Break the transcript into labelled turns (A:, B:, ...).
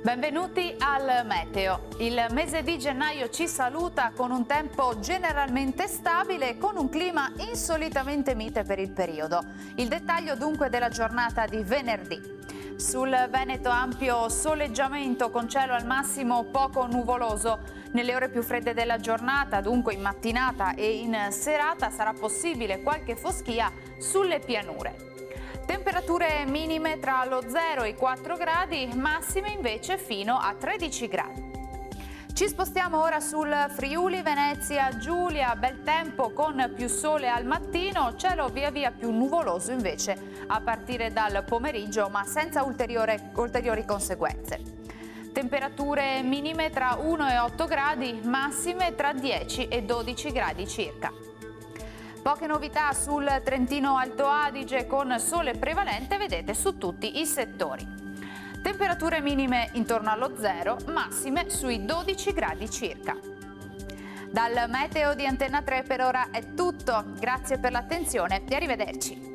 A: Benvenuti al Meteo. Il mese di gennaio ci saluta con un tempo generalmente stabile e con un clima insolitamente mite per il periodo. Il dettaglio dunque della giornata di venerdì. Sul Veneto ampio soleggiamento con cielo al massimo poco nuvoloso. Nelle ore più fredde della giornata, dunque in mattinata e in serata, sarà possibile qualche foschia sulle pianure. Temperature minime tra lo 0 e i 4 gradi, massime invece fino a 13 gradi. Ci spostiamo ora sul Friuli, Venezia, Giulia, bel tempo con più sole al mattino, cielo via via più nuvoloso invece a partire dal pomeriggio, ma senza ulteriori conseguenze. Temperature minime tra 1 e 8 gradi, massime tra 10 e 12 gradi circa. Poche novità sul Trentino Alto Adige con sole prevalente, vedete, su tutti i settori. Temperature minime intorno allo 0, massime sui 12 gradi circa. Dal Meteo di Antenna 3 per ora è tutto, grazie per l'attenzione e arrivederci.